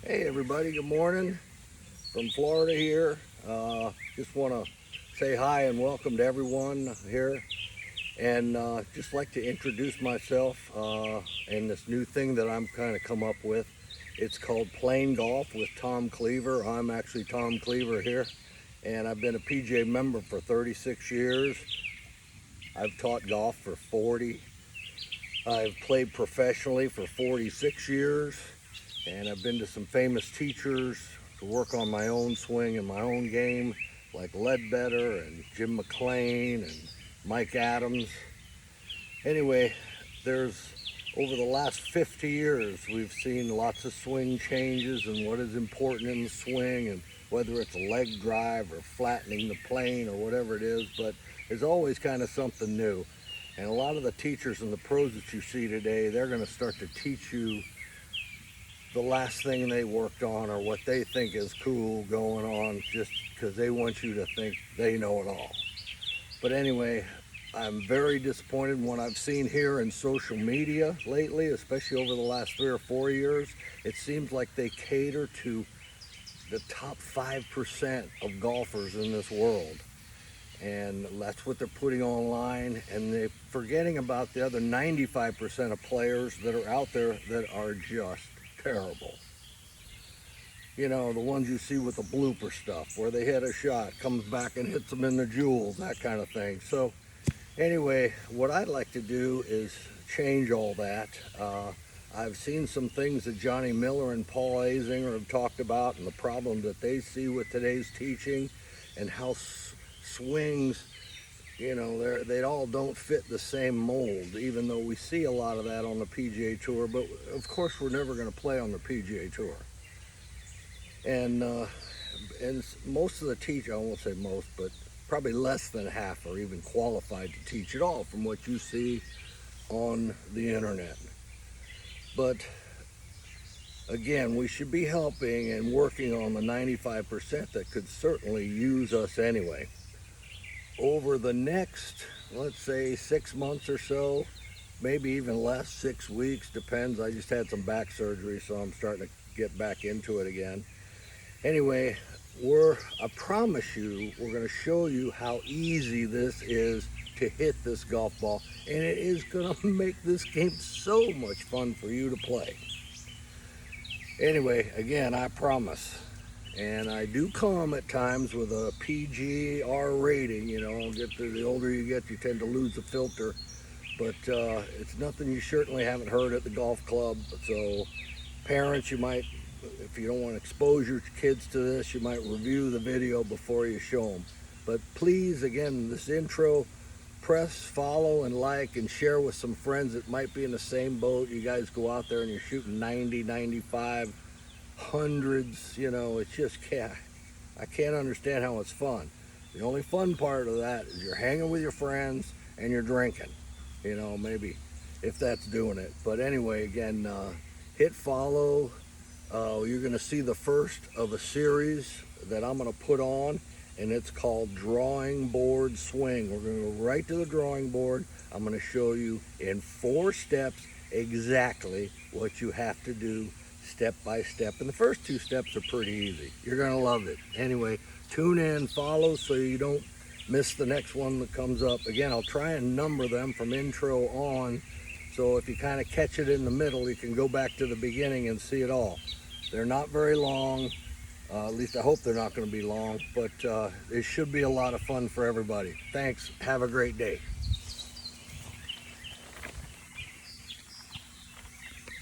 Hey everybody, good morning from Florida here. Just want to say hi and welcome to everyone here, and just like to introduce myself and this new thing that I'm kind of come up with. It's called Playing Golf with Tom Cleaver. I'm actually Tom Cleaver here, and I've been a PGA member for 36 years. I've taught golf for 40. I've played professionally for 46 years. And I've been to some famous teachers to work on my own swing and my own game, like Ledbetter and Jim McLean and Mike Adams. Anyway, over the last 50 years, we've seen lots of swing changes and what is important in the swing, and whether it's a leg drive or flattening the plane or whatever it is, but there's always kind of something new. And a lot of the teachers and the pros that you see today, they're going to start to teach you the last thing they worked on or what they think is cool going on, just because they want you to think they know it all. But anyway, I'm very disappointed in what I've seen here in social media lately, especially over the last 3 or 4 years. It seems like they cater to the top 5% of golfers in this world. And that's what they're putting online, and they're forgetting about the other 95% of players that are out there that are just terrible. You know, the ones you see with the blooper stuff, where they hit a shot, comes back and hits them in the jewels, that kind of thing. So anyway, what I'd like to do is change all that. I've seen some things that Johnny Miller and Paul Azinger have talked about, and the problem that they see with today's teaching, and how swings, you know, they all don't fit the same mold, even though we see a lot of that on the PGA Tour. But of course, we're never going to play on the PGA Tour. And most of the teachers, I won't say most, but probably less than half are even qualified to teach at all from what you see on the internet. But again, we should be helping and working on the 95% that could certainly use us anyway. Over the next, let's say, 6 months or so, maybe even less, 6 weeks, depends. I just had some back surgery, so I'm starting to get back into it again. Anyway, I promise you, we're going to show you how easy this is to hit this golf ball, and it is going to make this game so much fun for you to play. Anyway, again, I promise. And I do come at times with a PGR rating, you know. The older you get, you tend to lose the filter. But it's nothing you certainly haven't heard at the golf club. So parents, you might, if you don't want to expose your kids to this, you might review the video before you show them. But please, again, this intro, press follow and like and share with some friends that might be in the same boat. You guys go out there and you're shooting 90, 95, hundreds, you know. It's just I can't understand how it's fun. The only fun part of that is you're hanging with your friends and you're drinking, you know, maybe, if that's doing it. But anyway, again, hit follow. You're going to see the first of a series that I'm going to put on, and it's called Drawing Board Swing. We're going to go right to the drawing board. I'm going to show you in 4 steps exactly what you have to do, step by step. And the first 2 steps are pretty easy. You're going to love it. Anyway, tune in, follow, so you don't miss the next one that comes up. Again, I'll try and number them from intro on, so if you kind of catch it in the middle, you can go back to the beginning and see it all. They're not very long. At least I hope they're not going to be long, but it should be a lot of fun for everybody. Thanks. Have a great day.